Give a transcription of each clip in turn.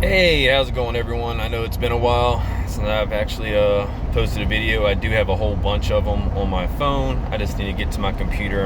Hey, how's it going, everyone? I know it's been a while since I've actually posted a video. I do have a whole bunch of them on my phone. I just need to get to my computer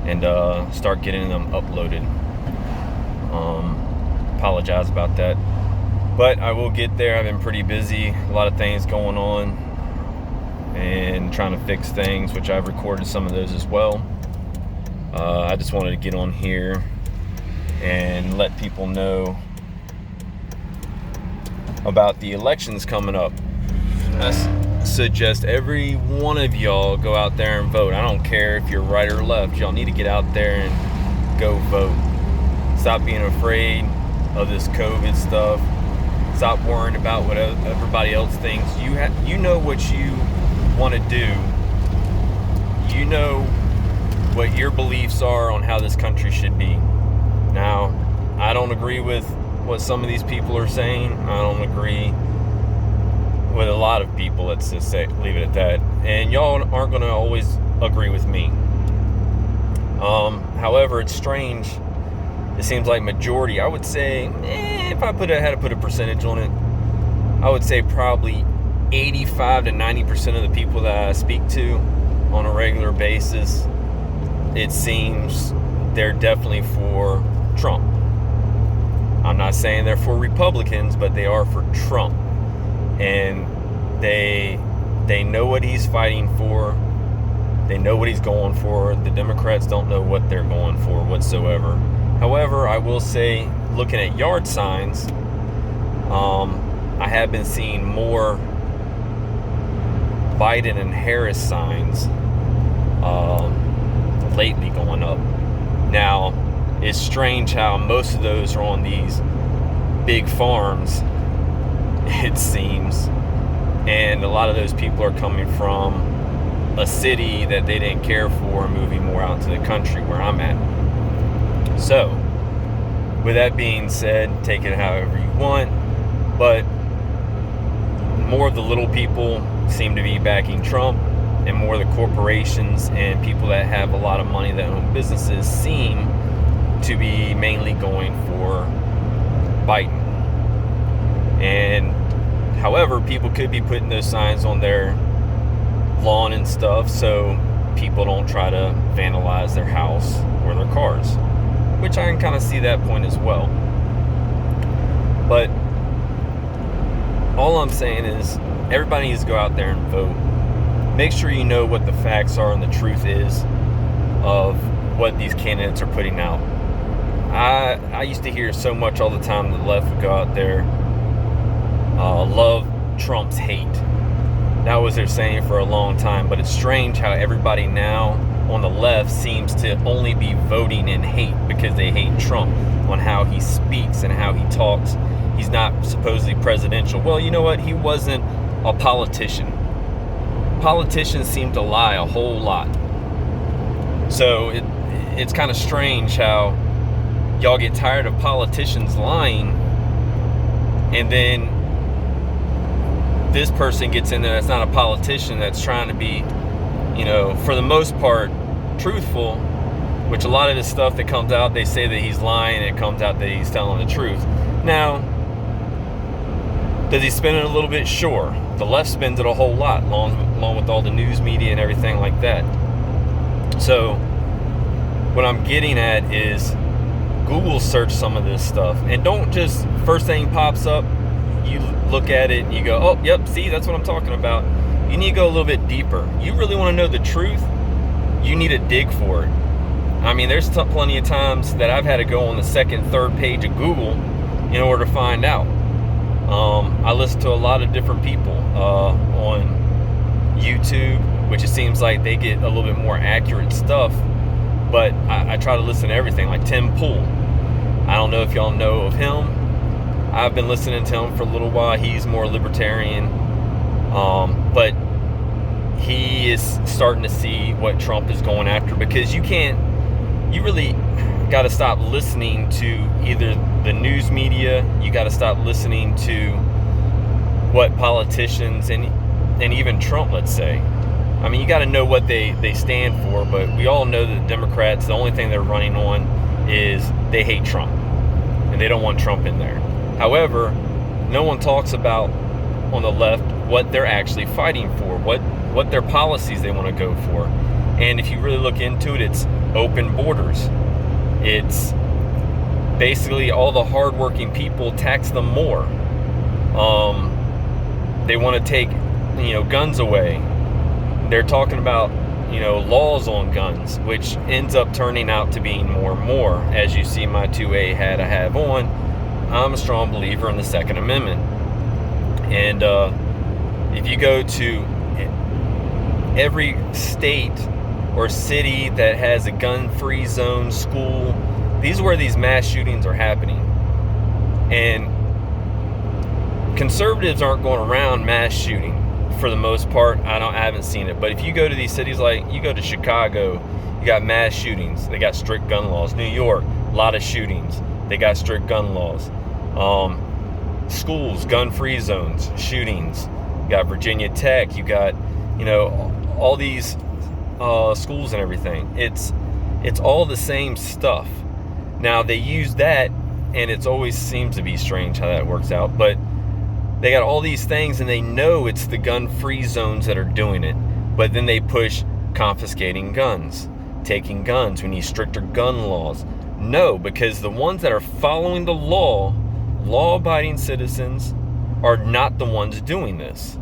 and start getting them uploaded. Apologize about that, but I will get there. I've been pretty busy, a lot of things going on, and trying to fix things, which I've recorded some of those as well. I just wanted to get on here and let people know about the elections coming up. I suggest every one of y'all go out there and vote. I don't care if you're right or left. Y'all need to get out there and go vote. Stop being afraid of this COVID stuff. Stop worrying about what everybody else thinks. You know what you want to do. You know what your beliefs are on how this country should be. Now, I don't agree with what some of these people are saying. I don't agree with a lot of people. Let's just leave it at that. And y'all aren't going to always agree with me. However, it's strange. It seems like majority. I would say, if I had to put a percentage on it, I would say probably 85 to 90% of the people that I speak to on a regular basis, it seems they're definitely for Trump. I'm not saying they're for Republicans, but they are for Trump. And they know what he's fighting for. They know what he's going for. The Democrats don't know what they're going for whatsoever. However, I will say, looking at yard signs, I have been seeing more Biden and Harris signs lately going up. Now, it's strange how most of those are on these big farms, it seems, and a lot of those people are coming from a city that they didn't care for and moving more out to the country where I'm at. So, with that being said, take it however you want, but more of the little people seem to be backing Trump, and more of the corporations and people that have a lot of money that own businesses seem to be mainly going for Biden. And however, people could be putting those signs on their lawn and stuff so people don't try to vandalize their house or their cars, which I can kind of see that point as well. But all I'm saying is everybody needs to go out there and vote. Make sure you know what the facts are and the truth is of what these candidates are putting out. I used to hear so much all the time that the left would go out there, love Trump's hate. That was their saying for a long time, but it's strange how everybody now on the left seems to only be voting in hate because they hate Trump on how he speaks and how he talks. He's not supposedly presidential. Well, you know what? He wasn't a politician. Politicians seem to lie a whole lot. So it's kind of strange how y'all get tired of politicians lying, and then this person gets in there that's not a politician, that's trying to be, for the most part, truthful, which a lot of this stuff that comes out, they say that he's lying, and it comes out that he's telling the truth. Now, does he spin it a little bit? Sure. The left spins it a whole lot, along with all the news media and everything like that. So, what I'm getting at is, Google search some of this stuff, and don't just first thing pops up, you look at it and you go, oh, yep, see, that's what I'm talking about. You need to go a little bit deeper. You really want to know the truth, you need to dig for it. I mean, there's plenty of times that I've had to go on the second, third page of Google in order to find out. I listen to a lot of different people on YouTube, which it seems like they get a little bit more accurate stuff. But I try to listen to everything, like Tim Pool. I don't know if y'all know of him. I've been listening to him for a little while. He's more libertarian. But he is starting to see what Trump is going after, because you really got to stop listening to either the news media, you got to stop listening to what politicians and even Trump, let's say. I mean, you got to know what they stand for, but we all know that the Democrats, the only thing they're running on is they hate Trump, and they don't want Trump in there. However, no one talks about on the left what they're actually fighting for, what their policies they want to go for. And if you really look into it, it's open borders. It's basically all the hardworking people, tax them more. They want to take, guns away. They're talking about, laws on guns, which ends up turning out to being more and more. As you see my 2A hat I have on, I'm a strong believer in the Second Amendment. And if you go to every state or city that has a gun-free zone, school, these are where these mass shootings are happening. And conservatives aren't going around mass shooting for the most part. I haven't seen it. But if you go to these cities, like you go to Chicago, you got mass shootings. They got strict gun laws. New York, a lot of shootings. They got strict gun laws. Schools, gun-free zones, shootings. You got Virginia Tech. You got, all these schools and everything. It's all the same stuff. Now they use that, and it always seems to be strange how that works out. But they got all these things, and they know it's the gun-free zones that are doing it. But then they push confiscating guns, taking guns. We need stricter gun laws. No, because the ones that are following the law, law-abiding citizens, are not the ones doing this.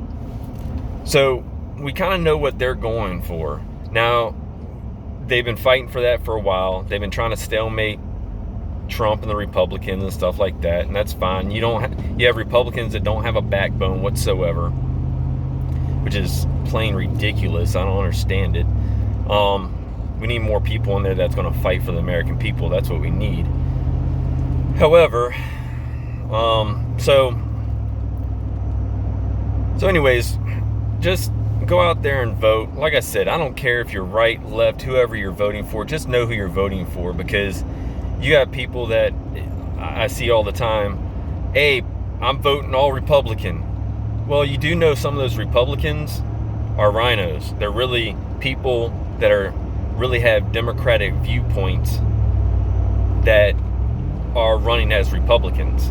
So we kind of know what they're going for. Now, they've been fighting for that for a while. They've been trying to stalemate Trump and the Republicans and stuff like that, and that's fine. You have Republicans that don't have a backbone whatsoever, which is plain ridiculous. I don't understand it. We need more people in there that's going to fight for the American people. That's what we need. However, so anyways, just go out there and vote. Like I said, I don't care if you're right, left, whoever you're voting for. Just know who you're voting for, because you have people that I see all the time. Hey, I'm voting all Republican. Well, you do know some of those Republicans are rhinos. They're really people that really have Democratic viewpoints that are running as Republicans.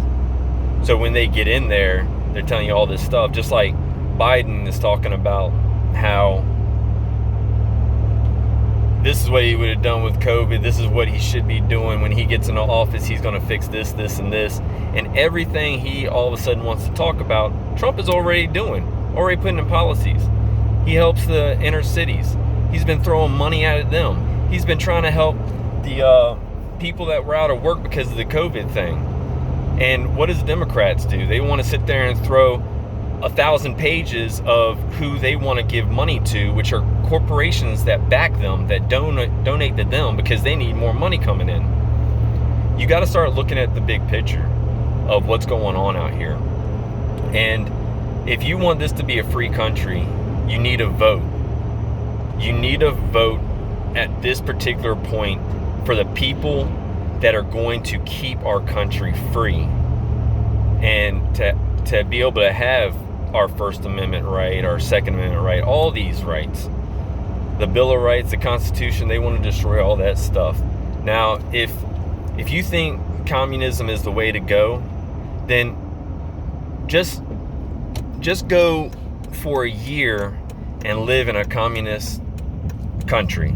So when they get in there, they're telling you all this stuff. Just like Biden is talking about how this is what he would have done with COVID. This is what he should be doing when he gets into office. He's going to fix this, this, and this. And everything he all of a sudden wants to talk about, Trump is already doing, already putting in policies. He helps the inner cities. He's been throwing money at them. He's been trying to help the people that were out of work because of the COVID thing. And what does the Democrats do? They want to sit there and throw 1,000 pages of who they want to give money to, which are corporations that back them, that donate to them because they need more money coming in. You got to start looking at the big picture of what's going on out here. And if you want this to be a free country, you need a vote. You need a vote at this particular point for the people that are going to keep our country free, and to be able to have our First Amendment right, our Second Amendment right, all these rights, the Bill of Rights, the Constitution. They want to destroy all that stuff. Now, if you think communism is the way to go, then just go for a year and live in a communist country,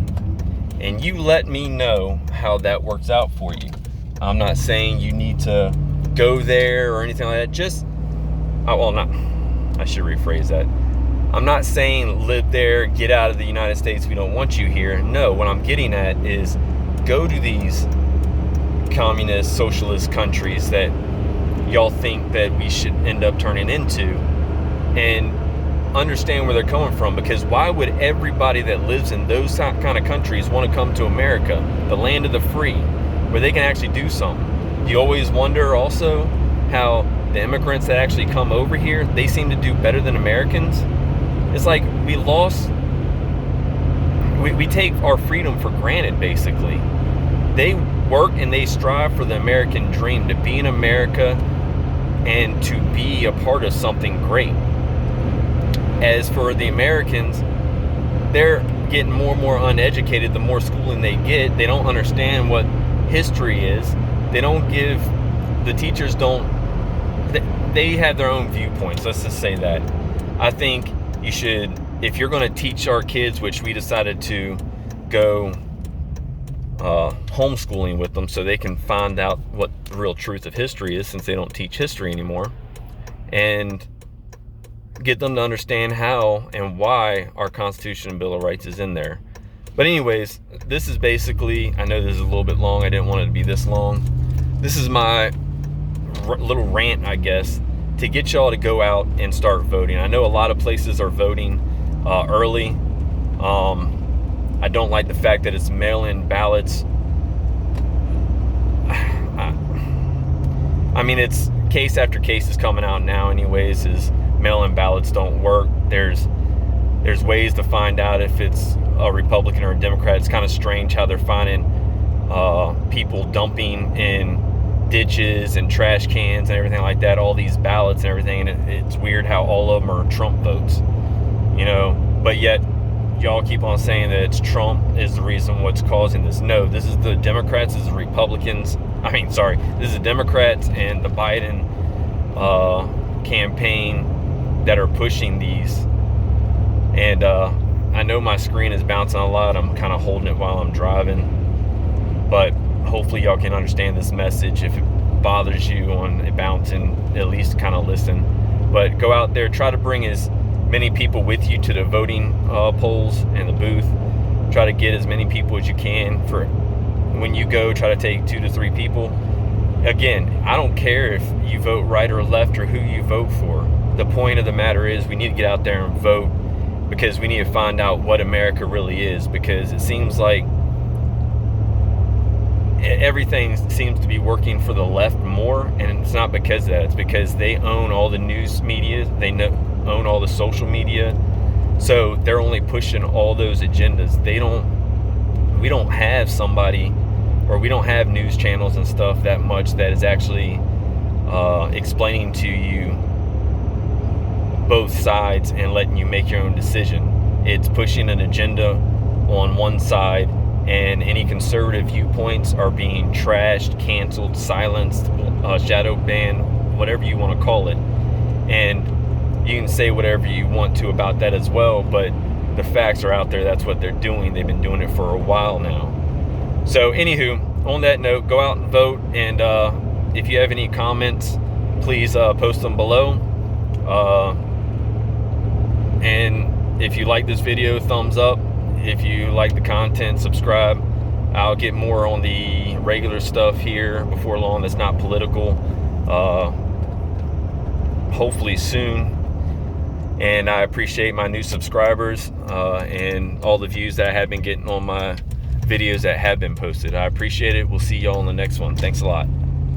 and you let me know how that works out for you. I'm not saying you need to go there or anything like that. I should rephrase that. I'm not saying live there, get out of the United States, we don't want you here. No, what I'm getting at is go to these communist, socialist countries that y'all think that we should end up turning into, and understand where they're coming from. Because why would everybody that lives in those kind of countries want to come to America, the land of the free, where they can actually do something? You always wonder also how the immigrants that actually come over here, they seem to do better than Americans. It's like we take our freedom for granted, basically. They work and they strive for the American dream, to be in America and to be a part of something great. As for the Americans, they're getting more and more uneducated the more schooling they get. They don't understand what history is. The teachers don't they have their own viewpoints. Let's just say that. I think you should, if you're going to teach our kids, which we decided to go homeschooling with them so they can find out what the real truth of history is, since they don't teach history anymore, and get them to understand how and why our Constitution and Bill of Rights is in there. But anyways, this is basically, I know this is a little bit long, I didn't want it to be this long. This is my little rant, I guess, to get y'all to go out and start voting. I know a lot of places are voting early. I don't like the fact that it's mail-in ballots. I mean, it's case after case is coming out now anyways, is mail-in ballots don't work. There's ways to find out if it's a Republican or a Democrat. It's kind of strange how they're finding people dumping in ditches and trash cans and everything like that, all these ballots and everything, and it's weird how all of them are Trump votes, you know, but yet y'all keep on saying that it's Trump is the reason what's causing this. No, this is the Democrats, this is the Republicans, this is the Democrats and the Biden campaign that are pushing these. And I know my screen is bouncing a lot. I'm kind of holding it while I'm driving, but hopefully y'all can understand this message. If it bothers you on it bouncing, at least kind of listen. But go out there, try to bring as many people with you to the voting polls and the booth. Try to get as many people as you can. For when you go, try to take 2 to 3 people. Again, I don't care if you vote right or left or who you vote for. The point of the matter is we need to get out there and vote, because we need to find out what America really is, because it seems like everything seems to be working for the left more, and it's not because of that. It's because they own all the news media, they own all the social media, so they're only pushing all those agendas. We don't have somebody, or we don't have news channels and stuff that much that is actually explaining to you both sides and letting you make your own decision. It's pushing an agenda on one side, and any conservative viewpoints are being trashed, canceled, silenced, shadow banned, whatever you want to call it. And you can say whatever you want to about that as well, but the facts are out there. That's what they're doing. They've been doing it for a while now. So anywho, on that note, go out and vote, and if you have any comments, please post them below. And if you like this video, thumbs up. If you like the content, subscribe. I'll get more on the regular stuff here before long that's not political, hopefully soon. And I appreciate my new subscribers and all the views that I have been getting on my videos that have been posted. I appreciate it. We'll see y'all in the next one. Thanks a lot.